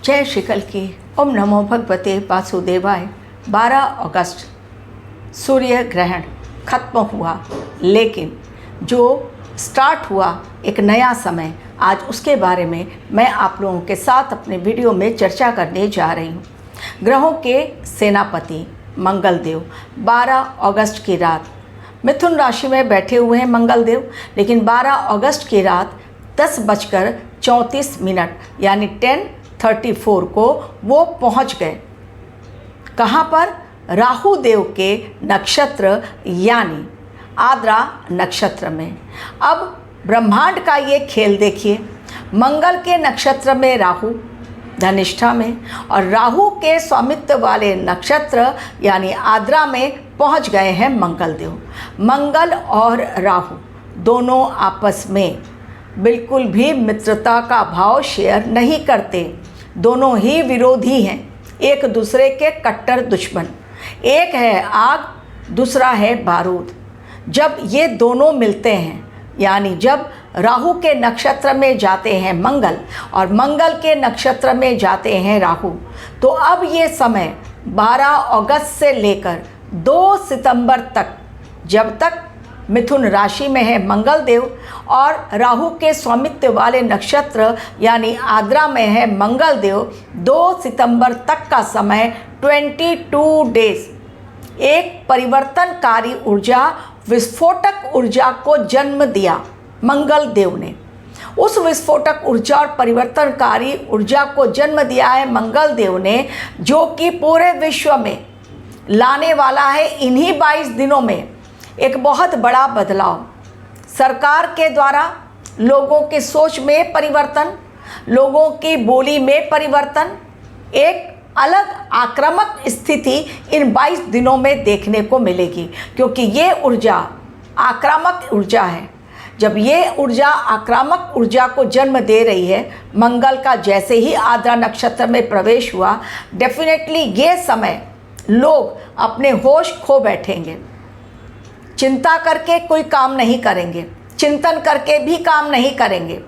जय श्री कल की। ओम नमो भगवते वासुदेवाय। 12 अगस्त सूर्य ग्रहण खत्म हुआ, लेकिन जो स्टार्ट हुआ एक नया समय, आज उसके बारे में मैं आप लोगों के साथ अपने वीडियो में चर्चा करने जा रही हूँ। ग्रहों के सेनापति मंगल देव 12 अगस्त की रात मिथुन राशि में बैठे हुए हैं मंगल देव, लेकिन 12 अगस्त की रात 10:34 यानी 10:34 को वो पहुंच गए। कहाँ पर? राहु देव के नक्षत्र यानी आद्रा नक्षत्र में। अब ब्रह्मांड का ये खेल देखिए, मंगल के नक्षत्र में राहु धनिष्ठा में, और राहु के स्वामित्व वाले नक्षत्र यानी आद्रा में पहुंच गए हैं मंगल देव। मंगल और राहु दोनों आपस में बिल्कुल भी मित्रता का भाव शेयर नहीं करते, दोनों ही विरोधी हैं, एक दूसरे के कट्टर दुश्मन। एक है आग, दूसरा है बारूद। जब ये दोनों मिलते हैं, यानी जब राहु के नक्षत्र में जाते हैं मंगल और मंगल के नक्षत्र में जाते हैं राहु, तो अब ये समय 12 अगस्त से लेकर 2 सितंबर तक, जब तक मिथुन राशि में है मंगल देव और राहु के स्वामित्व वाले नक्षत्र यानी आद्रा में है मंगल देव, 2 सितंबर तक का समय 22 डेज एक परिवर्तनकारी ऊर्जा, विस्फोटक ऊर्जा को जन्म दिया मंगल देव ने। उस विस्फोटक ऊर्जा और परिवर्तनकारी ऊर्जा को जन्म दिया है मंगल देव ने, जो कि पूरे विश्व में लाने वाला है इन्हीं 22 दिनों में एक बहुत बड़ा बदलाव। सरकार के द्वारा लोगों की सोच में परिवर्तन, लोगों की बोली में परिवर्तन, एक अलग आक्रामक स्थिति इन 22 दिनों में देखने को मिलेगी, क्योंकि ये ऊर्जा आक्रामक ऊर्जा है। जब ये ऊर्जा आक्रामक ऊर्जा को जन्म दे रही है, मंगल का जैसे ही आद्रा नक्षत्र में प्रवेश हुआ, डेफिनेटली ये समय लोग अपने होश खो बैठेंगे। चिंता करके कोई काम नहीं करेंगे, चिंतन करके भी काम नहीं करेंगे,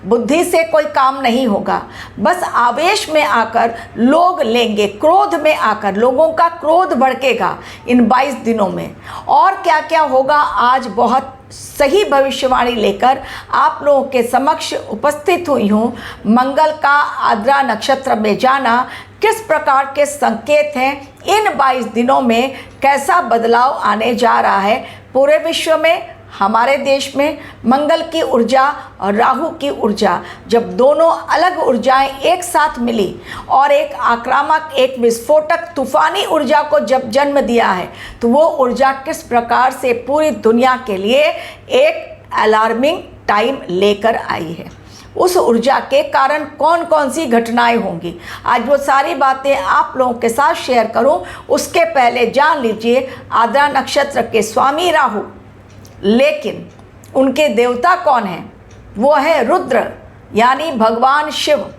बुद्धि से कोई काम नहीं होगा। बस आवेश में आकर लोग लेंगे, क्रोध में आकर लोगों का क्रोध भड़केगा इन 22 दिनों में। और क्या क्या होगा, आज बहुत सही भविष्यवाणी लेकर आप लोगों के समक्ष उपस्थित हुई हूँ। मंगल का आद्रा नक्षत्र में जाना किस प्रकार के संकेत हैं, इन 22 दिनों में कैसा बदलाव आने जा रहा है पूरे विश्व में, हमारे देश में। मंगल की ऊर्जा और राहु की ऊर्जा, जब दोनों अलग ऊर्जाएं एक साथ मिली और एक आक्रामक, एक विस्फोटक तूफानी ऊर्जा को जब जन्म दिया है, तो वो ऊर्जा किस प्रकार से पूरी दुनिया के लिए एक अलार्मिंग टाइम लेकर आई है। उस ऊर्जा के कारण कौन कौन सी घटनाएं होंगी, आज वो सारी बातें आप लोगों के साथ शेयर करूं। उसके पहले जान लीजिए आद्रा नक्षत्र के स्वामी राहु, लेकिन उनके देवता कौन हैं? वो है रुद्र यानी भगवान शिव,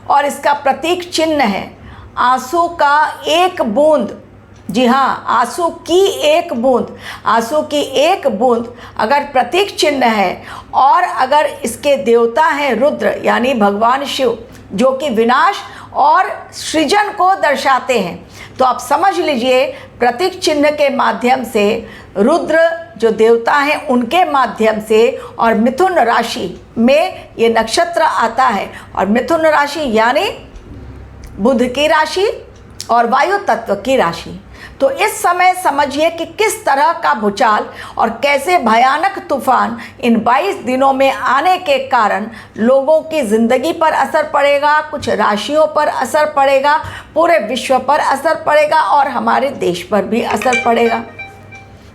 और इसका प्रतीक चिन्ह है आंसू का एक बूंद। जी हाँ, आंसू की एक बूंद, आंसू की एक बूंद अगर प्रतीक चिन्ह है, और अगर इसके देवता हैं रुद्र यानी भगवान शिव, जो कि विनाश और सृजन को दर्शाते हैं, तो आप समझ लीजिए प्रतीक चिन्ह के माध्यम से रुद्र जो देवता हैं उनके माध्यम से, और मिथुन राशि में ये नक्षत्र आता है, और मिथुन राशि यानी बुध की राशि और वायु तत्व की राशि। तो इस समय समझिए कि किस तरह का भूचाल और कैसे भयानक तूफान इन 22 दिनों में आने के कारण लोगों की ज़िंदगी पर असर पड़ेगा, कुछ राशियों पर असर पड़ेगा, पूरे विश्व पर असर पड़ेगा और हमारे देश पर भी असर पड़ेगा।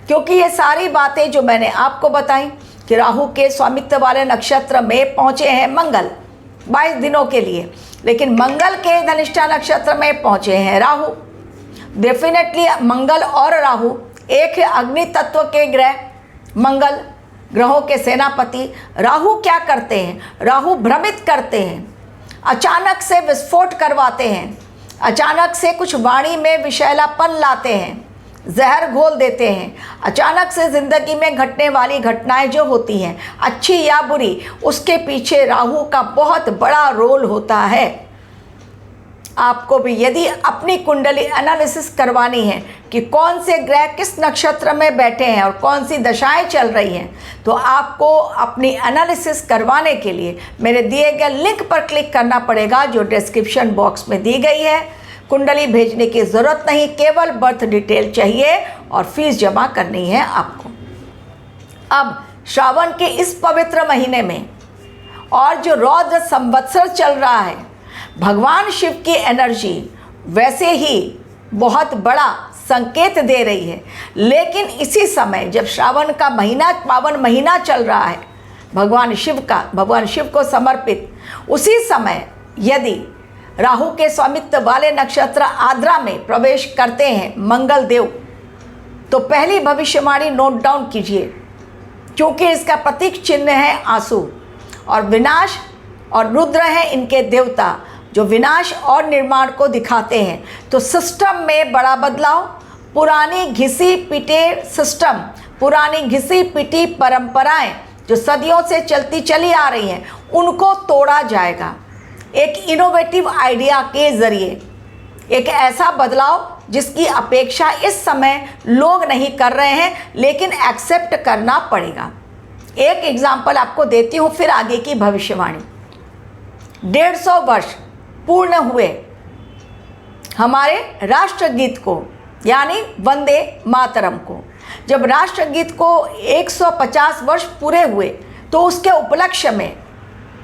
क्योंकि ये सारी बातें जो मैंने आपको बताई कि राहु के स्वामित्व वाले नक्षत्र में पहुँचे हैं मंगल 22 दिनों के लिए, लेकिन मंगल के धनिष्ठा नक्षत्र में पहुँचे हैं राहु। डेफिनेटली मंगल और राहु एक है अग्नि तत्व के ग्रह। मंगल ग्रहों के सेनापति। राहु क्या करते हैं? राहु भ्रमित करते हैं, अचानक से विस्फोट करवाते हैं, अचानक से कुछ वाणी में विषैलापन लाते हैं, जहर घोल देते हैं। अचानक से ज़िंदगी में घटने वाली घटनाएं जो होती हैं, अच्छी या बुरी, उसके पीछे राहु का बहुत बड़ा रोल होता है। आपको भी यदि अपनी कुंडली एनालिसिस करवानी है कि कौन से ग्रह किस नक्षत्र में बैठे हैं और कौन सी दशाएं चल रही हैं, तो आपको अपनी एनालिसिस करवाने के लिए मेरे दिए गए लिंक पर क्लिक करना पड़ेगा, जो डिस्क्रिप्शन बॉक्स में दी गई है। कुंडली भेजने की ज़रूरत नहीं, केवल बर्थ डिटेल चाहिए और फीस जमा करनी है आपको। अब श्रावण के इस पवित्र महीने में और जो रौद्र संवत्सर चल रहा है, भगवान शिव की एनर्जी वैसे ही बहुत बड़ा संकेत दे रही है, लेकिन इसी समय जब श्रावण का महीना, पावन महीना चल रहा है भगवान शिव को समर्पित, उसी समय यदि राहु के स्वामित्व वाले नक्षत्र आद्रा में प्रवेश करते हैं मंगल देव, तो पहली भविष्यवाणी नोट डाउन कीजिए, क्योंकि इसका प्रतीक चिन्ह है आंसू, और विनाश और रुद्र है इनके देवता, जो विनाश और निर्माण को दिखाते हैं। तो सिस्टम में बड़ा बदलाव, पुरानी घिसी पिटे सिस्टम, पुरानी घिसी पिटी परंपराएं जो सदियों से चलती चली आ रही हैं, उनको तोड़ा जाएगा एक इनोवेटिव आइडिया के ज़रिए। एक ऐसा बदलाव जिसकी अपेक्षा इस समय लोग नहीं कर रहे हैं, लेकिन एक्सेप्ट करना पड़ेगा। एक एग्जाम्पल आपको देती हूँ, फिर आगे की भविष्यवाणी। 150 वर्ष पूर्ण हुए हमारे राष्ट्रगीत को, यानी वंदे मातरम को। जब राष्ट्रगीत को 150 वर्ष पूरे हुए, तो उसके उपलक्ष्य में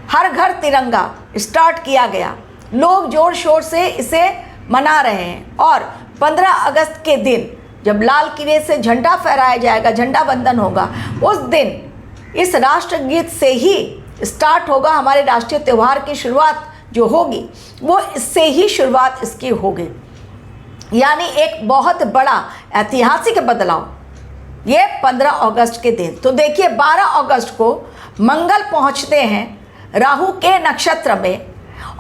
हर घर तिरंगा स्टार्ट किया गया। लोग जोर शोर से इसे मना रहे हैं, और 15 अगस्त के दिन जब लाल किले से झंडा फहराया जाएगा, झंडा वंदन होगा, उस दिन इस राष्ट्रगीत से ही स्टार्ट होगा हमारे राष्ट्रीय त्यौहार की शुरुआत जो होगी, वो इससे ही शुरुआत इसकी होगी। यानी एक बहुत बड़ा ऐतिहासिक बदलाव ये 15 अगस्त के दिन। तो देखिए 12 अगस्त को मंगल पहुंचते हैं राहु के नक्षत्र में,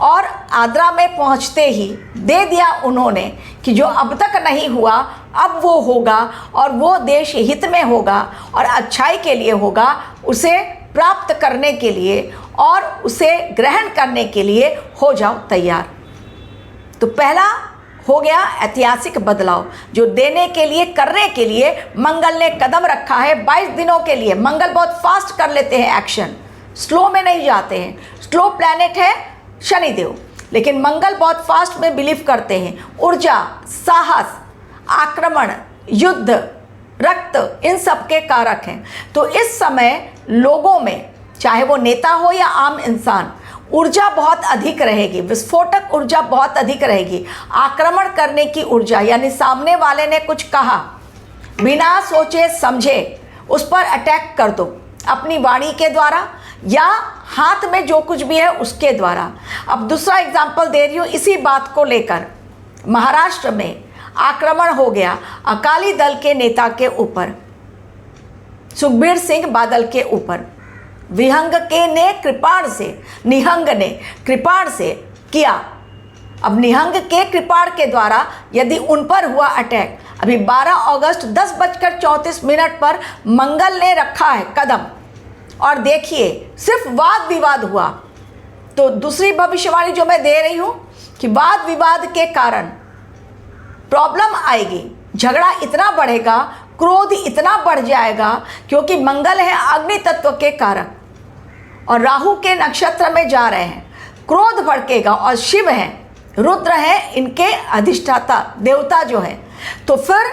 और आद्रा में पहुंचते ही दे दिया उन्होंने कि जो अब तक नहीं हुआ अब वो होगा, और वो देश हित में होगा और अच्छाई के लिए होगा। उसे प्राप्त करने के लिए और उसे ग्रहण करने के लिए हो जाओ तैयार। तो पहला हो गया ऐतिहासिक बदलाव, जो देने के लिए, करने के लिए मंगल ने कदम रखा है 22 दिनों के लिए। मंगल बहुत फास्ट कर लेते हैं एक्शन, स्लो में नहीं जाते हैं। स्लो प्लैनेट है शनिदेव, लेकिन मंगल बहुत फास्ट में बिलीव करते हैं। ऊर्जा, साहस, आक्रमण, युद्ध, रक्त, इन सब के कारक हैं। तो इस समय लोगों में, चाहे वो नेता हो या आम इंसान, ऊर्जा बहुत अधिक रहेगी, विस्फोटक ऊर्जा बहुत अधिक रहेगी। आक्रमण करने की ऊर्जा, यानी सामने वाले ने कुछ कहा, बिना सोचे समझे उस पर अटैक कर दो, अपनी वाणी के द्वारा या हाथ में जो कुछ भी है उसके द्वारा। अब दूसरा एग्जाम्पल दे रही हूँ इसी बात को लेकर। महाराष्ट्र में आक्रमण हो गया अकाली दल के नेता के ऊपर, सुखबीर सिंह बादल के ऊपर। विहंग के ने कृपाण से, निहंग ने कृपाण से किया। अब निहंग के कृपाण के द्वारा यदि उन पर हुआ अटैक, अभी 12 अगस्त 10:34 पर मंगल ने रखा है कदम, और देखिए सिर्फ वाद विवाद हुआ। तो दूसरी भविष्यवाणी जो मैं दे रही हूँ कि वाद विवाद के कारण प्रॉब्लम आएगी, झगड़ा इतना बढ़ेगा, क्रोध इतना बढ़ जाएगा, क्योंकि मंगल है अग्नि तत्व के कारक और राहु के नक्षत्र में जा रहे हैं। क्रोध भड़केगा, और शिव हैं, रुद्र हैं इनके अधिष्ठाता देवता जो हैं, तो फिर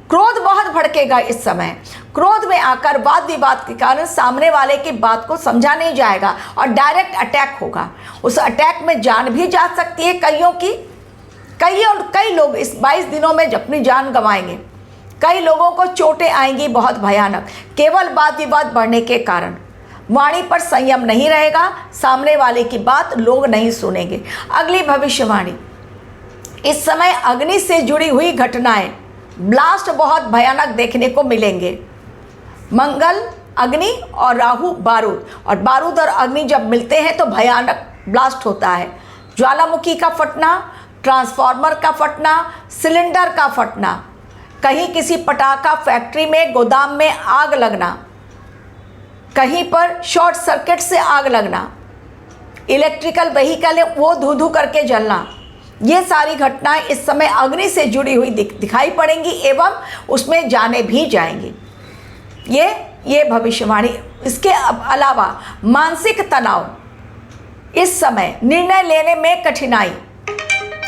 क्रोध बहुत भड़केगा। इस समय क्रोध में आकर वाद विवाद के कारण सामने वाले की बात को समझा नहीं जाएगा और डायरेक्ट अटैक होगा। उस अटैक में जान भी जा सकती है कईयों की। कई लोग इस 22 दिनों में अपनी जान गंवाएंगे। कई लोगों को चोटें आएंगी बहुत भयानक, केवल वाद विवाद बढ़ने के कारण। वाणी पर संयम नहीं रहेगा, सामने वाले की बात लोग नहीं सुनेंगे। अगली भविष्यवाणी, इस समय अग्नि से जुड़ी हुई घटनाएं, ब्लास्ट बहुत भयानक देखने को मिलेंगे। मंगल अग्नि और राहु बारूद, और बारूद और अग्नि जब मिलते हैं तो भयानक ब्लास्ट होता है। ज्वालामुखी का फटना, ट्रांसफार्मर का फटना, सिलेंडर का फटना, कहीं किसी पटाखा फैक्ट्री में, गोदाम में आग लगना, कहीं पर शॉर्ट सर्किट से आग लगना, इलेक्ट्रिकल व्हीकल वो धू धू करके जलना, ये सारी घटनाएं इस समय अग्नि से जुड़ी हुई दिखाई पड़ेंगी एवं उसमें जाने भी जाएंगी। ये भविष्यवाणी। इसके अलावा मानसिक तनाव, इस समय निर्णय लेने में कठिनाई,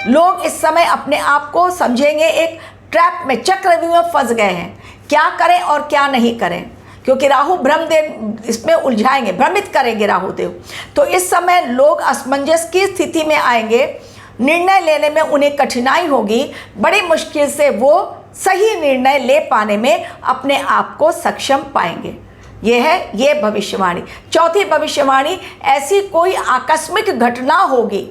लोग इस समय अपने आप को समझेंगे एक ट्रैप में, चक्रव्यूह में फंस गए हैं, क्या करें और क्या नहीं करें, क्योंकि राहु ब्रह्मदेव इसमें उलझाएंगे, भ्रमित करेंगे राहु देव। तो इस समय लोग असमंजस की स्थिति में आएंगे, निर्णय लेने में उन्हें कठिनाई होगी, बड़ी मुश्किल से वो सही निर्णय ले पाने में अपने आप को सक्षम पाएंगे। ये भविष्यवाणी। चौथी भविष्यवाणी, ऐसी कोई आकस्मिक घटना होगी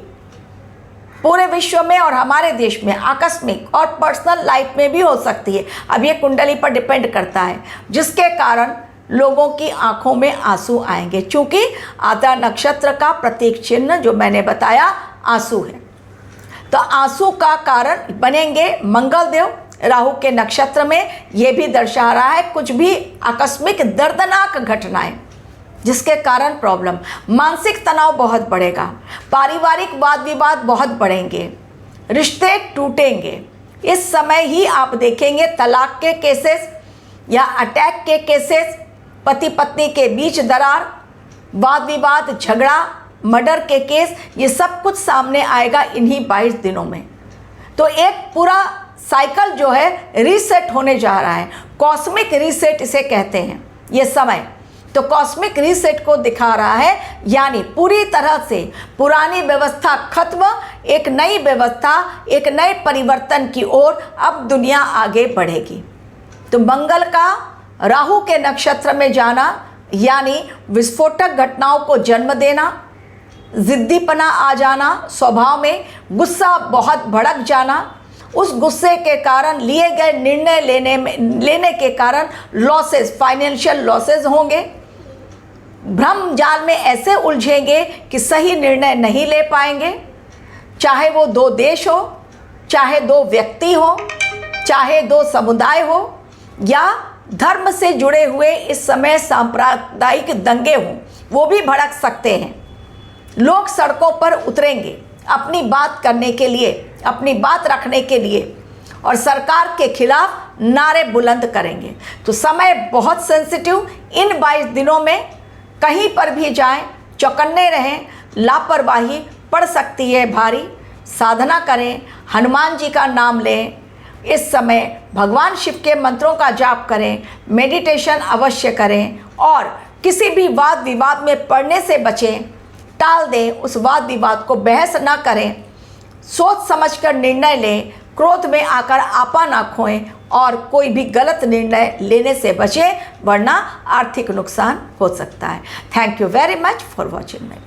पूरे विश्व में और हमारे देश में, आकस्मिक और पर्सनल लाइफ में भी हो सकती है, अब ये कुंडली पर डिपेंड करता है, जिसके कारण लोगों की आंखों में आंसू आएंगे, क्योंकि आद्रा नक्षत्र का प्रतीक चिन्ह जो मैंने बताया आंसू है। तो आंसू का कारण बनेंगे मंगल देव राहु के नक्षत्र में। ये भी दर्शा रहा है कुछ भी आकस्मिक दर्दनाक घटनाएं जिसके कारण प्रॉब्लम, मानसिक तनाव बहुत बढ़ेगा, पारिवारिक वाद विवाद बहुत बढ़ेंगे, रिश्ते टूटेंगे। इस समय ही आप देखेंगे तलाक के केसेस या अटैक के केसेस, पति पत्नी के बीच दरार, वाद विवाद, झगड़ा, मर्डर के केस, ये सब कुछ सामने आएगा इन्हीं 22 दिनों में। तो एक पूरा साइकिल जो है रीसेट होने जा रहा है, कॉस्मिक रीसेट इसे कहते हैं ये समय। तो कॉस्मिक रीसेट को दिखा रहा है, यानी पूरी तरह से पुरानी व्यवस्था खत्म, एक नई व्यवस्था, एक नए परिवर्तन की ओर अब दुनिया आगे बढ़ेगी। तो मंगल का राहु के नक्षत्र में जाना यानी विस्फोटक घटनाओं को जन्म देना, जिद्दीपना आ जाना, स्वभाव में गुस्सा बहुत भड़क जाना, उस गुस्से के कारण लिए गए निर्णय लेने के कारण लॉसेस, फाइनेंशियल लॉसेस होंगे, भ्रम जाल में ऐसे उलझेंगे कि सही निर्णय नहीं ले पाएंगे, चाहे वो 2 देश हो, चाहे 2 व्यक्ति हो, चाहे 2 समुदाय हो, या धर्म से जुड़े हुए इस समय सांप्रदायिक दंगे हों, वो भी भड़क सकते हैं। लोग सड़कों पर उतरेंगे अपनी बात करने के लिए, अपनी बात रखने के लिए, और सरकार के खिलाफ नारे बुलंद करेंगे। तो समय बहुत सेंसिटिव, इन 22 दिनों में कहीं पर भी जाएं, चौकन्ने रहें, लापरवाही पड़ सकती है भारी। साधना करें, हनुमान जी का नाम लें, इस समय भगवान शिव के मंत्रों का जाप करें, मेडिटेशन अवश्य करें, और किसी भी वाद विवाद में पड़ने से बचें, टाल दें, उस वाद विवाद को बहस ना करें, सोच समझकर निर्णय लें, क्रोध में आकर आपा ना खोएं, और कोई भी गलत निर्णय लेने से बचें, वरना आर्थिक नुकसान हो सकता है। Thank you very much for watching my